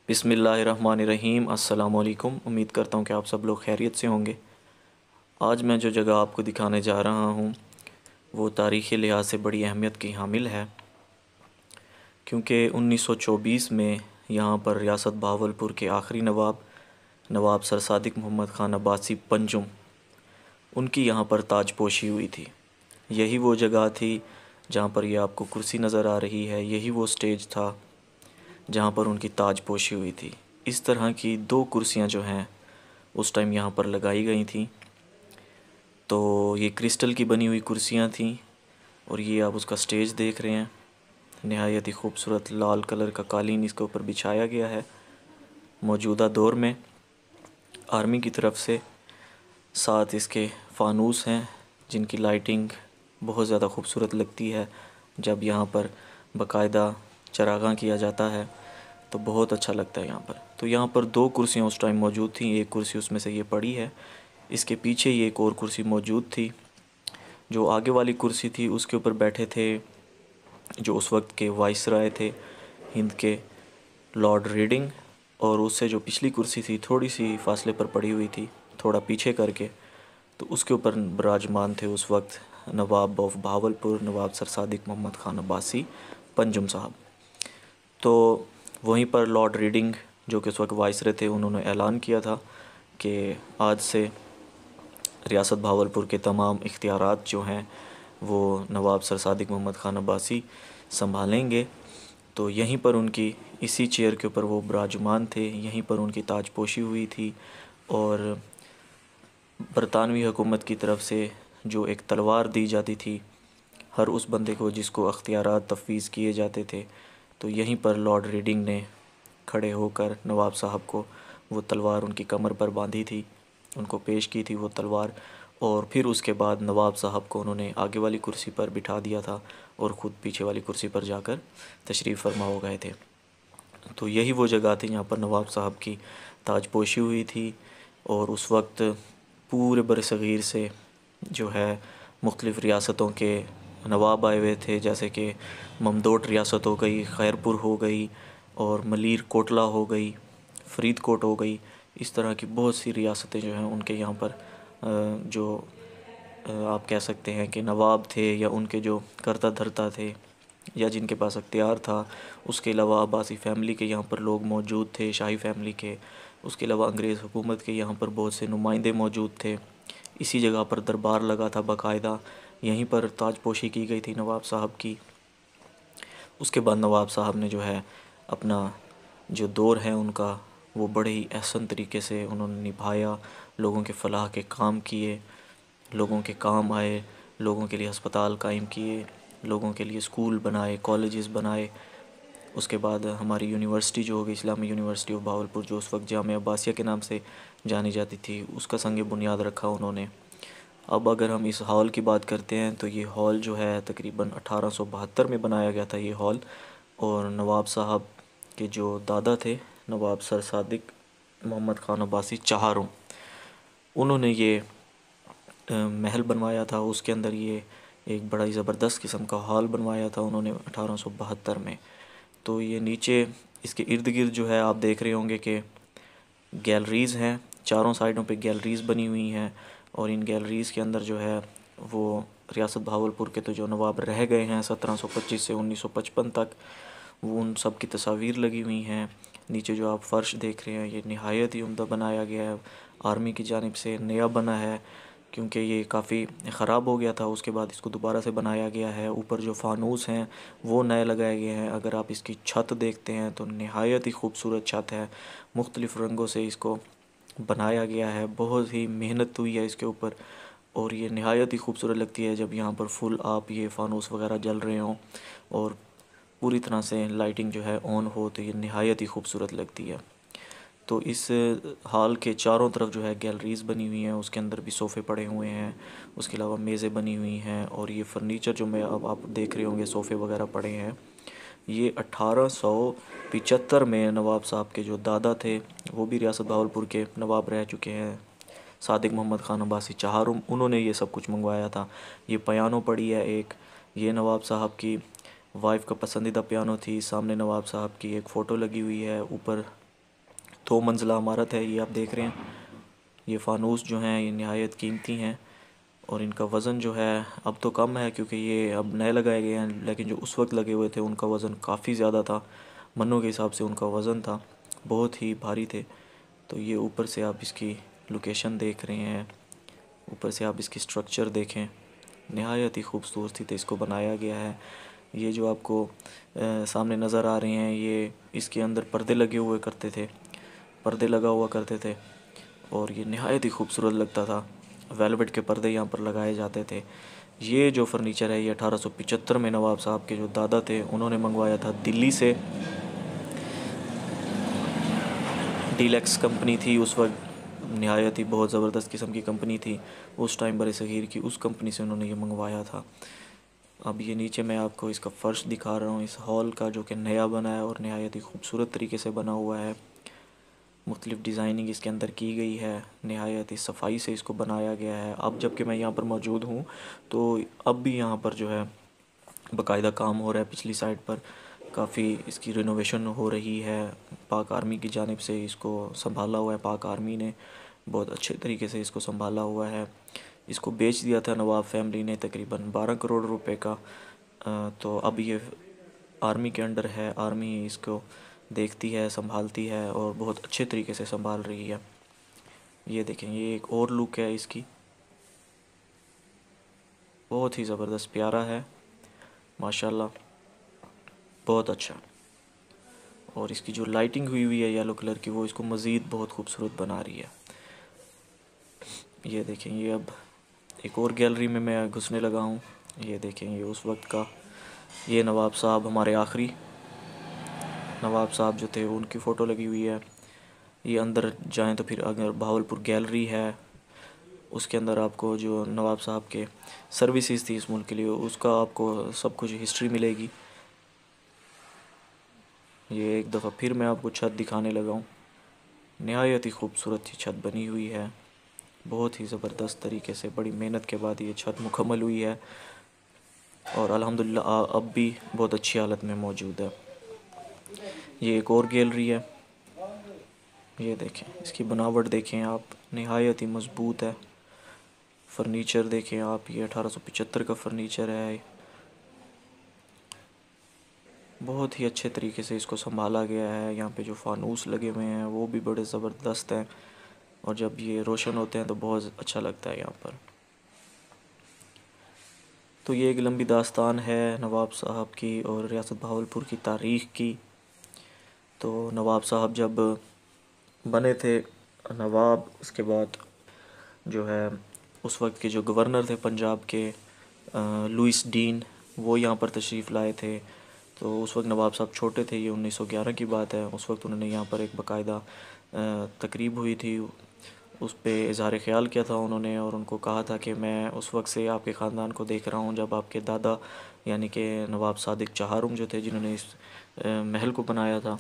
बिस्मिल्लाहिर्रहमानिर्रहीम। अस्सलामुअलैकुम। उम्मीद करता हूँ कि आप सब लोग खैरियत से होंगे। आज मैं जो जगह आपको दिखाने जा रहा हूँ वो तारीख़ी लिहाज से बड़ी अहमियत की हामिल है, क्योंकि 1924 में यहाँ पर रियासत बहावलपुर के आखिरी नवाब नवाब सर सादिक मोहम्मद ख़ान अब्बासी पंजुम, उनकी यहाँ पर ताजपोशी हुई थी। यही वो जगह थी जहाँ पर ये आपको कुर्सी नज़र आ रही है, यही वो स्टेज था जहाँ पर उनकी ताजपोशी हुई थी। इस तरह की दो कुर्सियाँ जो हैं उस टाइम यहाँ पर लगाई गई थी। तो ये क्रिस्टल की बनी हुई कुर्सियाँ थीं और ये आप उसका स्टेज देख रहे हैं। नहायत ही खूबसूरत लाल कलर का कालीन इसके ऊपर बिछाया गया है। मौजूदा दौर में आर्मी की तरफ से साथ इसके फ़ानूस हैं जिनकी लाइटिंग बहुत ज़्यादा खूबसूरत लगती है। जब यहाँ पर बाकायदा चरागाह किया जाता है तो बहुत अच्छा लगता है यहाँ पर। तो यहाँ पर दो कुर्सियाँ उस टाइम मौजूद थी, एक कुर्सी उसमें से ये पड़ी है। इसके पीछे ये एक और कुर्सी मौजूद थी। जो आगे वाली कुर्सी थी उसके ऊपर बैठे थे जो उस वक्त के वाइसराय थे हिंद के, लॉर्ड रीडिंग। और उससे जो पिछली कुर्सी थी थोड़ी सी फासले पर पड़ी हुई थी, थोड़ा पीछे करके, तो उसके ऊपर विराजमान थे उस वक्त नवाब ऑफ बहावलपुर नवाब सर सादिक मोहम्मद ख़ान अब्बासी पंजुम साहब। तो वहीं पर लॉर्ड रीडिंग जो कि उस वक्त वाइसराय थे, उन्होंने ऐलान किया था कि आज से रियासत बहावलपुर के तमाम इख्तियारात जो हैं वो नवाब सर सादिक मोहम्मद ख़ान अब्बासी संभालेंगे। तो यहीं पर उनकी इसी चेयर के ऊपर वो विराजमान थे, यहीं पर उनकी ताजपोशी हुई थी। और बरतानवी हुकूमत की तरफ से जो एक तलवार दी जाती थी हर उस बंदे को जिसको अख्तियारात तफवीज़ किए जाते थे, तो यहीं पर लॉर्ड रीडिंग ने खड़े होकर नवाब साहब को वो तलवार उनकी कमर पर बांधी थी, उनको पेश की थी वो तलवार। और फिर उसके बाद नवाब साहब को उन्होंने आगे वाली कुर्सी पर बिठा दिया था और ख़ुद पीछे वाली कुर्सी पर जाकर तशरीफ़ फरमा हो गए थे। तो यही वो जगह थी जहाँ पर नवाब साहब की ताजपोशी हुई थी। और उस वक्त पूरे बरसग़ीर से जो है मुख्तलिफ़ रियासतों के नवाब आए हुए थे, जैसे कि ममदोट रियासत हो गई, खैरपुर हो गई, और मलीर कोटला हो गई, फ़रीदकोट हो गई। इस तरह की बहुत सी रियासतें जो हैं उनके यहाँ पर जो आप कह सकते हैं कि नवाब थे या उनके जो करता धरता थे या जिनके पास अख्तियार था, उसके अलावा अब्बासी फ़ैमिली के यहाँ पर लोग मौजूद थे, शाही फ़ैमिली के। उसके अलावा अंग्रेज़ हुकूमत के यहाँ पर बहुत से नुमाइंदे मौजूद थे। इसी जगह पर दरबार लगा था बाकायदा, यहीं पर ताजपोशी की गई थी नवाब साहब की। उसके बाद नवाब साहब ने जो है अपना जो दौर है उनका वो बड़े ही एहसन तरीके से उन्होंने निभाया, लोगों के फ़लाह के काम किए, लोगों के काम आए, लोगों के लिए अस्पताल कायम किए, लोगों के लिए स्कूल बनाए, कॉलेजेस बनाए। उसके बाद हमारी यूनिवर्सिटी जो होगी इस्लामी यूनिवर्सिटी ऑफ बहावलपुर, जो उस वक्त जामिया अब्बासिया के नाम से जानी जाती थी, उसका संग बुनियाद रखा उन्होंने। अब अगर हम इस हॉल की बात करते हैं तो ये हॉल जो है तकरीबन 1872 में बनाया गया था ये हॉल। और नवाब साहब के जो दादा थे नवाब सर सादिक मोहम्मद ख़ान अब्बासी चाहारों, उन्होंने ये महल बनवाया था। उसके अंदर ये एक बड़ा ही ज़बरदस्त किस्म का हॉल बनवाया था उन्होंने 1872 में। तो ये नीचे इसके इर्द गिर्द जो है आप देख रहे होंगे कि गैलरीज़ हैं, चारों साइडों पे गैलरीज़ बनी हुई हैं। और इन गैलरीज़ के अंदर जो है वो रियासत बहावलपुर के तो जो नवाब रह गए हैं 1725 से 1955 तक, वो उन सब की तस्वीर लगी हुई हैं। नीचे जो आप फ़र्श देख रहे हैं ये नहायत ही उम्दा बनाया गया है, आर्मी की जानिब से नया बना है, क्योंकि ये काफ़ी ख़राब हो गया था। उसके बाद इसको दोबारा से बनाया गया है। ऊपर जो फ़ानूस हैं वो नए लगाए गए हैं। अगर आप इसकी छत देखते हैं तो नहायत ही खूबसूरत छत है, मुख्तलिफ़ रंगों से इसको बनाया गया है, बहुत ही मेहनत हुई है इसके ऊपर। और ये नहायत ही खूबसूरत लगती है जब यहाँ पर फुल आप ये फ़ानूस वगैरह जल रहे हों और पूरी तरह से लाइटिंग जो है ऑन हो, तो ये नहायत ही खूबसूरत लगती है। तो इस हॉल के चारों तरफ जो है गैलरीज़ बनी हुई हैं, उसके अंदर भी सोफ़े पड़े हुए हैं, उसके अलावा मेज़ें बनी हुई हैं। और ये फ़र्नीचर जो मैं अब आप देख रहे होंगे सोफ़े वगैरह पड़े हैं, ये 1875 में नवाब साहब के जो दादा थे वो भी रियासत बहावलपुर के नवाब रह चुके हैं, सादिक मोहम्मद ख़ान अब्बासी चाहारुम, उन्होंने ये सब कुछ मंगवाया था। ये पियानो पड़ी है एक, ये नवाब साहब की वाइफ़ का पसंदीदा पियानो थी। सामने नवाब साहब की एक फ़ोटो लगी हुई है, ऊपर 2 मंजिला इमारत है ये आप देख रहे हैं। ये फ़ानूस जो हैं ये नहायत कीमती हैं और इनका वज़न जो है अब तो कम है क्योंकि ये अब नए लगाए गए हैं, लेकिन जो उस वक्त लगे हुए थे उनका वज़न काफ़ी ज़्यादा था। मन्नों के हिसाब से उनका वज़न था, बहुत ही भारी थे। तो ये ऊपर से आप इसकी लोकेशन देख रहे हैं, ऊपर से आप इसकी स्ट्रक्चर देखें, नहायत ही खूबसूरती से इसको बनाया गया है। ये जो आपको सामने नज़र आ रहे हैं ये इसके अंदर पर्दे लगे हुए करते थे, पर्दे लगा हुआ करते थे और ये नहायत ही खूबसूरत लगता था। वेलवेट के पर्दे यहाँ पर लगाए जाते थे। ये जो फर्नीचर है ये 1875 में नवाब साहब के जो दादा थे उन्होंने मंगवाया था दिल्ली से। डीलक्स कंपनी थी उस वक्त, नहायत ही बहुत ज़बरदस्त किस्म की कंपनी थी उस टाइम बर सग़ीर की, उस कंपनी से उन्होंने ये मंगवाया था। अब ये नीचे मैं आपको इसका फ़र्श दिखा रहा हूँ इस हॉल का, जो कि नया बना है और नहायत ही खूबसूरत तरीके से बना हुआ है। मुख्तलिफ़ डिज़ाइनिंग इसके अंदर की गई है, नहायत ही सफाई से इसको बनाया गया है। अब जबकि मैं यहाँ पर मौजूद हूँ तो अब भी यहाँ पर जो है बाकायदा काम हो रहा है। पिछली साइड पर काफ़ी इसकी रिनोवेशन हो रही है। पाक आर्मी की जानिब से इसको संभाला हुआ है, पाक आर्मी ने बहुत अच्छे तरीके से इसको संभाला हुआ है। इसको बेच दिया था नवाब फैमिली ने तकरीबन 12 करोड़ रुपए का। तो अब ये आर्मी के अंडर है, आर्मी इसको देखती है, संभालती है और बहुत अच्छे तरीके से संभाल रही है। ये देखें, ये एक और लुक है इसकी, बहुत ही ज़बरदस्त प्यारा है माशाल्लाह, बहुत अच्छा। और इसकी जो लाइटिंग हुई है येलो कलर की वो इसको मज़ीद बहुत खूबसूरत बना रही है। ये देखें, ये अब एक और गैलरी में मैं घुसने लगा हूँ। ये देखें, ये उस वक्त का, ये नवाब साहब हमारे आखिरी नवाब साहब जो थे उनकी फ़ोटो लगी हुई है। ये अंदर जाएं तो फिर अगर बहावलपुर गैलरी है, उसके अंदर आपको जो नवाब साहब के सर्विसेज थी इस मुल्क के लिए उसका आपको सब कुछ हिस्ट्री मिलेगी। ये एक दफ़ा फिर मैं आपको छत दिखाने लगा हूँ। नहायत ही खूबसूरत ही छत बनी हुई है, बहुत ही ज़बरदस्त तरीके से बड़ी मेहनत के बाद ये छत मुकम्मल हुई है और अल्हम्दुलिल्लाह अब भी बहुत अच्छी हालत में मौजूद है। ये एक और गैलरी है, ये देखें, इसकी बनावट देखें आप, नहायत ही मज़बूत है। फर्नीचर देखें आप, ये 1875 का फर्नीचर है। बहुत ही अच्छे तरीके से इसको संभाला गया है। यहाँ पे जो फानूस लगे हुए हैं वो भी बड़े ज़बरदस्त हैं और जब ये रोशन होते हैं तो बहुत अच्छा लगता है यहाँ पर। तो ये एक लंबी दास्तान है नवाब साहब की और रियासत बहावलपुर की तारीख़ की। तो नवाब साहब जब बने थे नवाब, उसके बाद जो है उस वक्त के जो गवर्नर थे पंजाब के लुइस डीन, वो यहाँ पर तशरीफ़ लाए थे। तो उस वक्त नवाब साहब छोटे थे, ये 1911 की बात है। उस वक्त उन्होंने यहाँ पर एक बाकायदा तकरीब हुई थी, उस पे इज़हार ख़्याल किया था उन्होंने और उनको कहा था कि मैं उस वक्त से आपके ख़ानदान को देख रहा हूँ जब आपके दादा यानी कि नवाब सादिक चहारुम जो थे जिन्होंने इस महल को बनाया था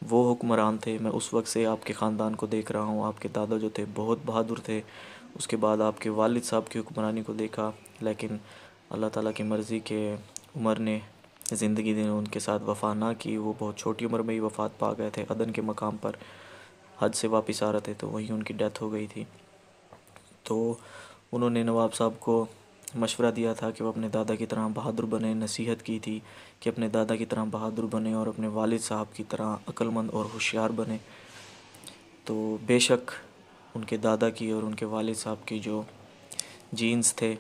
वो हुक्मरान थे। मैं उस वक्त से आपके ख़ानदान को देख रहा हूँ, आपके दादा जो थे बहुत बहादुर थे। उसके बाद आपके वालिद साहब की हुक्मरानी को देखा, लेकिन अल्लाह ताला की मर्ज़ी के उमर ने ज़िंदगी ने उनके साथ वफ़ा ना की। वो बहुत छोटी उम्र में ही वफ़ात पा गए थे। अदन के मकाम पर हज से वापस आ रहे थे तो वहीं उनकी डेथ हो गई थी। तो उन्होंने नवाब साहब को मशवरा दिया था कि वो अपने दादा की तरह बहादुर बने, नसीहत की थी कि अपने दादा की तरह बहादुर बने और अपने वालिद साहब की तरह अक्लमंद और होशियार बने। तो बेशक उनके दादा की और उनके वालिद साहब की जो जीन्स थे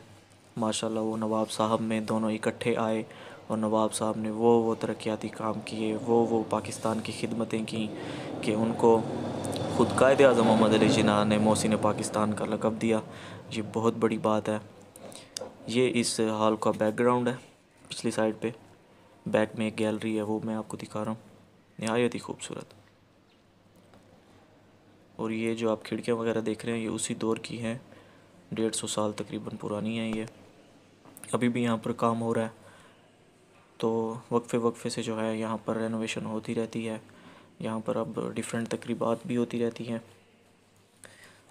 माशाल्लाह वो नवाब साहब में दोनों इकट्ठे आए और नवाब साहब ने वो तरक्याती काम किए, वो पाकिस्तान की खिदमतें की कि उनको ख़ुद कायद-ए-आज़म मोहम्मद अली जिन्ना ने मोहसिन पाकिस्तान का लक़ब दिया। ये बहुत बड़ी बात है। ये इस हॉल का बैकग्राउंड है, पिछली साइड पे बैक में एक गैलरी है वो मैं आपको दिखा रहा हूँ, नहायत ही खूबसूरत। और ये जो आप खिड़कियाँ वगैरह देख रहे हैं ये उसी दौर की हैं, 150 साल तकरीबन पुरानी है ये। अभी भी यहाँ पर काम हो रहा है तो वक्फ़े से जो है यहाँ पर रेनोवेशन होती रहती है। यहाँ पर अब डिफरेंट तकरीबात भी होती रहती हैं,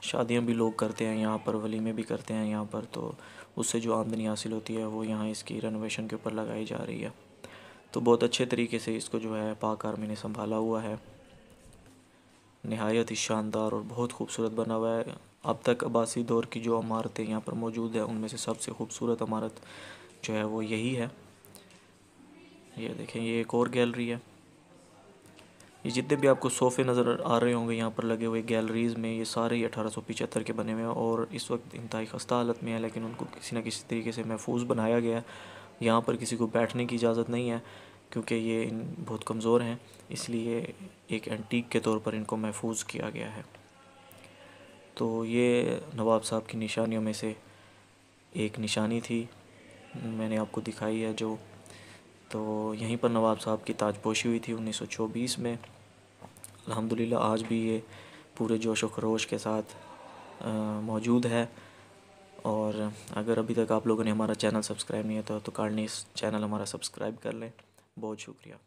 शादियाँ भी लोग करते हैं यहाँ पर, वलीमे भी करते हैं यहाँ पर। तो उससे जो आमदनी हासिल होती है वो यहाँ इसकी रेनोवेशन के ऊपर लगाई जा रही है। तो बहुत अच्छे तरीके से इसको जो है पाक आर्मी ने संभाला हुआ है। नहायत ही शानदार और बहुत खूबसूरत बना हुआ है। अब तक अब्बासी दौर की जो इमारतें यहाँ पर मौजूद है उनमें से सबसे खूबसूरत इमारत जो है वो यही है। ये देखें, ये एक और गैलरी है। ये जितने भी आपको सोफ़े नज़र आ रहे होंगे यहाँ पर लगे हुए गैलरीज़ में, ये सारे ही 1875 के बने हुए हैं और इस वक्त इंतहाई ख़स्ता हालत में है, लेकिन उनको किसी न किसी तरीके से महफूज बनाया गया है। यहाँ पर किसी को बैठने की इजाज़त नहीं है क्योंकि ये बहुत कमज़ोर हैं, इसलिए एक एंटीक के तौर पर इनको महफूज किया गया है। तो ये नवाब साहब की निशानियों में से एक निशानी थी, मैंने आपको दिखाई है जो। तो यहीं पर नवाब साहब की ताजपोशी हुई थी 1924 में। अल्हम्दुलिल्लाह आज भी ये पूरे जोश व खरोश के साथ मौजूद है। और अगर अभी तक आप लोगों ने हमारा चैनल सब्सक्राइब नहीं किया तो काइंडली इस चैनल हमारा सब्सक्राइब कर लें। बहुत शुक्रिया।